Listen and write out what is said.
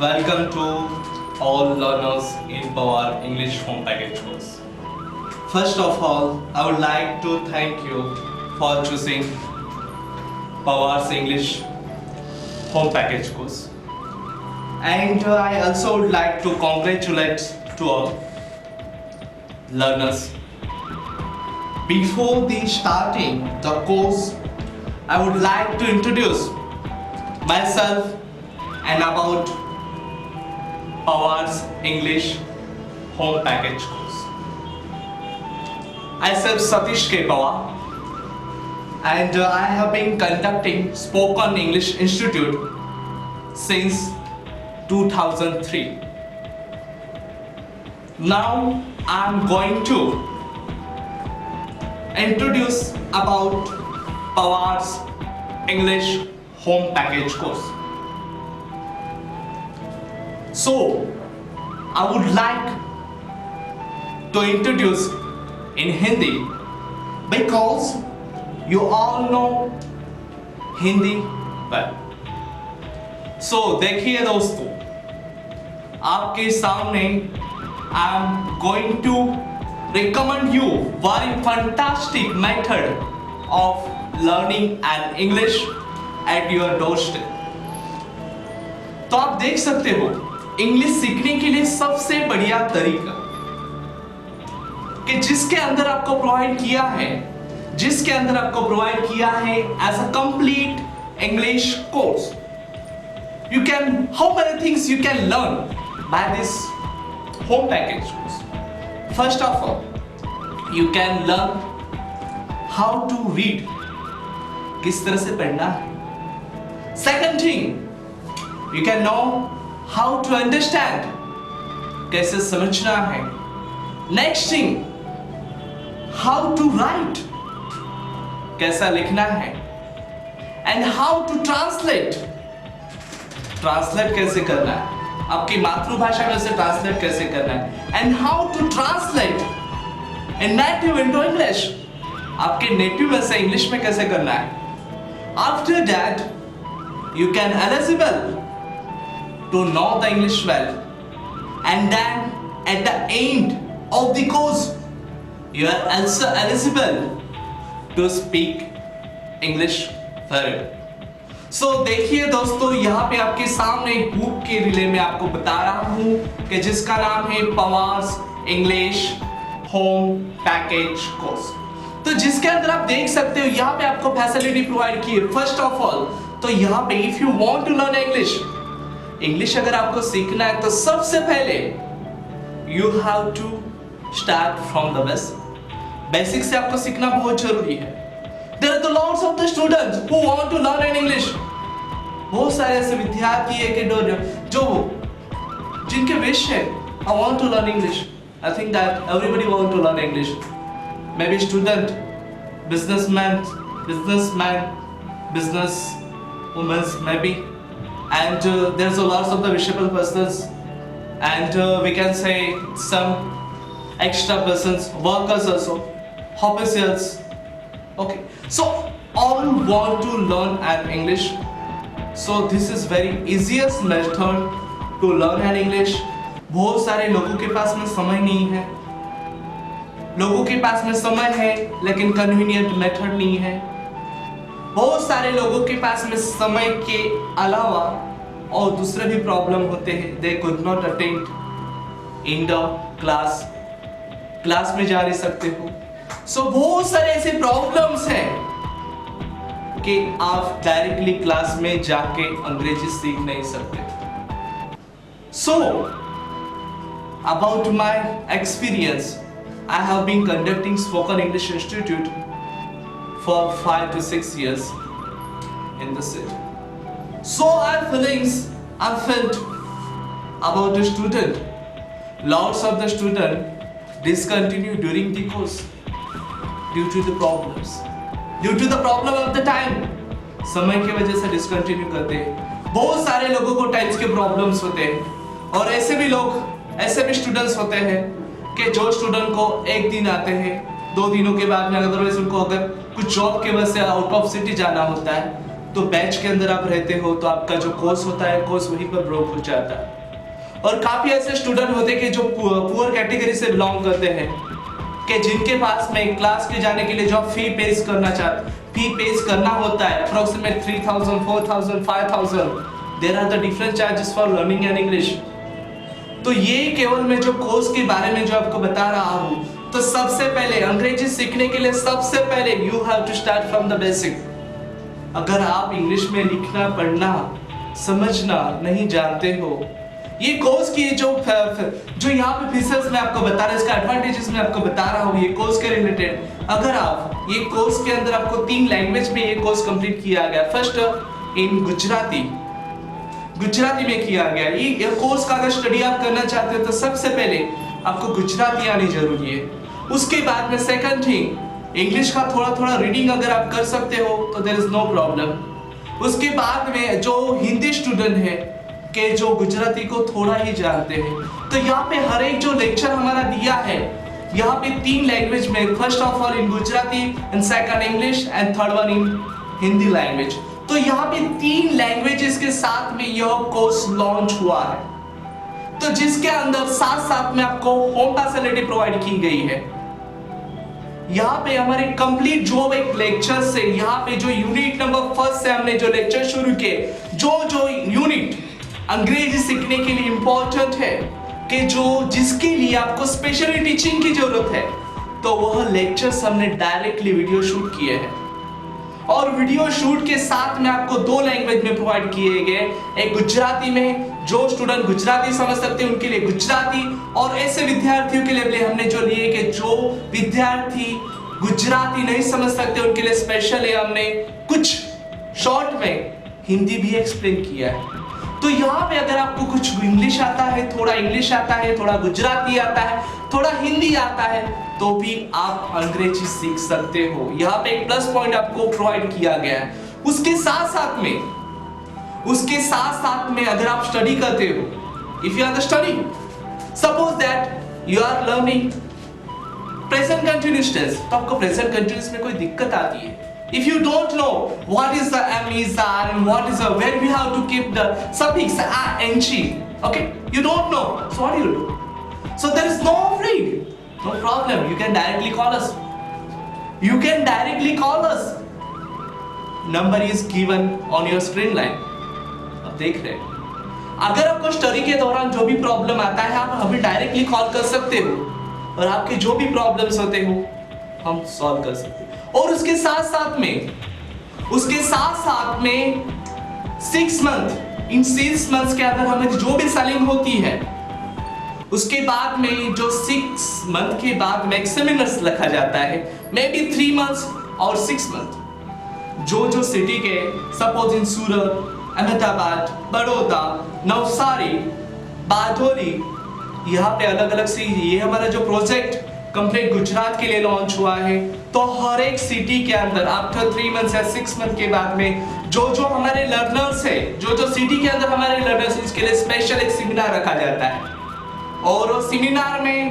Welcome to all learners in Power English Home Package course. First of all, I would like to thank you for choosing Power's English Home Package course. And I also would like to congratulate to all learners. Before the starting the course, I would like to introduce myself and about Power's English Home Package course. I am Satish K. Pawar and I have been conducting Spoken English Institute since 2003. Now I am going to introduce about Power's English Home Package course. So, I would like to introduce in Hindi because you all know Hindi well. So, देखिए दोस्तों, आपके सामने I am going to recommend you very fantastic method of learning an English at your doorstep. तो आप देख सकते हो English सीखने के लिए सबसे बढ़िया तरीका कि जिसके अंदर आपको प्रोवाइड किया है as a complete English course. You can, how many things you can learn by this home package course? First of all, you can learn how to read, किस तरह से पढ़ना है. Second thing, you can know how to understand, कैसे समझना है. Next thing, how to write, कैसा लिखना है. And how to translate कैसे करना है, आपकी मातृभाषा में से ट्रांसलेट कैसे करना है. And how to translate in native into English, आपके नेटिव में से इंग्लिश में कैसे करना है. After that, you can eligible to know the English well, and then at the end of the course you are also eligible to speak English very well. So देखिए दोस्तों, यहाँ पे आपके सामने एक बुक के रिले में आपको बता रहा हूँ कि जिसका नाम है Pawar's English home package course. तो जिसके अंदर आप देख सकते हो यहाँ पे आपको फैसिलिटी प्रोवाइड की है. फर्स्ट ऑफ ऑल तो यहाँ पे if you want to learn English अगर आपको सीखना है तो सबसे पहले you have to start from the basic से आपको सीखना बहुत जरूरी है. There are the lots of the students who want to learn in English. बहुत सारे ऐसे विद्यार्थी है कि जो जिनके विश है I want to learn English. I think that everybody want to learn English. Maybe student, businessman, business women maybe, and there's a lots of the visible persons, and we can say some extra persons, workers also, officials. Okay, so all want to learn an English, so this is very easiest method to learn an English. बहुत सारे लोगों के पास में समय नहीं है, लोगों के पास में समय है लेकिन कन्वीनियंट मेथड नहीं है. बहुत सारे लोगों के पास में समय के अलावा और दूसरे भी प्रॉब्लम होते हैं. They could not attend in the class में जा नहीं सकते हो. सो बहुत सारे ऐसे प्रॉब्लम्स हैं कि आप डायरेक्टली क्लास में जाके अंग्रेजी सीख नहीं सकते. So about my experience, I have been conducting spoken English institute for 5 to 6 years in the city. So I felt about the student. Lots of the student discontinue during the course due to the problem of the time. समय की वजह से discontinue करते हैं. बहुत सारे लोगों को टाइम्स के प्रॉब्लम्स होते हैं और ऐसे भी स्टूडेंट्स होते हैं कि जो स्टूडेंट को एक दिन आते हैं 2 दिनों के बाद में अदरवाइज उनको अगर कुछ जॉब के वजह से आउट ऑफ सिटी जाना होता है तो बैच के अंदर आप रहते हो तो आपका जो कोर्स होता है कोर्स वहीं पर ब्रोक हो जाता है। और काफी ऐसे स्टूडेंट होते हैं कि जो पुअर कैटेगरी से बिलोंग करते हैं, कि जिनके पास में क्लास के जाने के लिए जो फी पेस करना होता है approximate 3000, 4000, 5000, there are the different charges for learning an English. तो ये केवल मैं जो कोर्स के बारे में जो आपको बता रहा हूँ, तो सबसे पहले अंग्रेजी सीखने के लिए सबसे पहले you have to start from the basic. अगर आप इंग्लिश में लिखना पढ़ना समझना नहीं जानते हो, ये कोर्स की जो यहाँ पे फीचर्स मैं आपको बता रहा हूँ, इसका एडवांटेजेस मैं आपको बता रहा हूँ ये कोर्स के रिलेटेड। अगर आप ये कोर्स के अंदर आपको 3 लैंग्वेज में ये कोर्स कंप्लीट किया गया। फर्स्ट इन गुजराती में किया गया। ये कोर्स का अगर स्टडी आप करना चाहते हो तो सबसे पहले आपको गुजराती आनी जरूरी है। उसके बाद में सेकंड थिंग, इंग्लिश का थोड़ा रीडिंग अगर आप कर सकते हो तो देयर इज नो प्रॉब्लम। उसके बाद में जो हिंदी स्टूडेंट है के जो गुजराती को थोड़ा ही जानते हैं, तो यहाँ पे हर एक जो लेक्चर हमारा दिया है यहाँ पे 3 लैंग्वेज में, first of all in Gujarati and second English and third one in Hindi language. तो यहाँ पे 3 लैंग्वेजेस के साथ में यह कोर्स लॉन्च हुआ है, तो जिसके अंदर साथ में आपको होम फैसिलिटी प्रोवाइड की गई है। यहाँ पे हमारे कंप्लीट जो एक लेक्चर से यहाँ पे जो यूनिट नंबर फर्स्ट से हमने जो लेक्चर शुरू किए, जो यूनिट अंग्रेजी सीखने के लिए इंपॉर्टेंट है, कि जिसके लिए आपको स्पेशली टीचिंग की जरूरत है, तो वह लेक्चर्स हमने डायरेक्टली वीडियो शूट किए हैं। और वीडियो शूट के साथ में आपको 2 लैंग्वेज में प्रोवाइड किए गए, एक गुजराती में, जो स्टूडेंट गुजराती समझ सकते हैं उनके लिए गुजराती, और ऐसे विद्यार्थियों के लिए हमने जो लिए कि जो विद्यार्थी गुजराती नहीं समझ सकते उनके लिए स्पेशली हमने कुछ शॉर्ट में हिंदी भी एक्सप्लेन किया है। तो यहाँ पे अगर आपको कुछ इंग्लिश आता है, थोड़ा इंग्लिश आता है, थोड़ा गुजराती आता है, थोड़ा हिंदी आता है, तो भी आप अंग्रेजी सीख सकते हो। यहाँ पे एक प्लस पॉइंट आपको प्रोवाइड किया गया है। उसके साथ में अगर आप स्टडी करते हो, if you are studying, suppose that you are learning present continuous tense, तो आपको प्रेजेंट कंटिन्यूअस में कोई दिक्कत आती है। If you don't know what is the am is are and what is the where we have to keep the suffix a and she, okay, you don't know, so what do you do? So there is no afraid, no problem, you can directly call us. Number is given on your screen line. अब देख रहे हैं, अगर आपको study के दौरान जो भी प्रॉब्लम आता है आप हमें डायरेक्टली कॉल कर सकते हो, और आपके जो भी प्रॉब्लम्स होते हो हम सॉल्व कर सकते हैं। और उसके साथ में 6 मंथ, इन 6 मंथ्स के अंदर हमें जो भी सेलिंग होती है, उसके बाद में जो 6 मंथ के बाद में सेमिनार्स रखा जाता है, मे बी 3 मंथ्स और 6 मंथ, जो सिटी के, सपोज इन सूरत, अहमदाबाद, बड़ौदा, नवसारी, बारडोली, यहाँ पे अलग सी ये हमारा जो प्रोजेक्ट कंप्लीट गुजरात के लिए लॉन्च हुआ है। तो हर एक सिटी के अंदर आफ्टर 3 मंथ्स या 6 मंथ के बाद में जो हमारे लर्नर्स है, जो सिटी के अंदर हमारे लर्नर्स, इसके लिए स्पेशल एक सेमिनार रखा जाता है, और सेमिनार में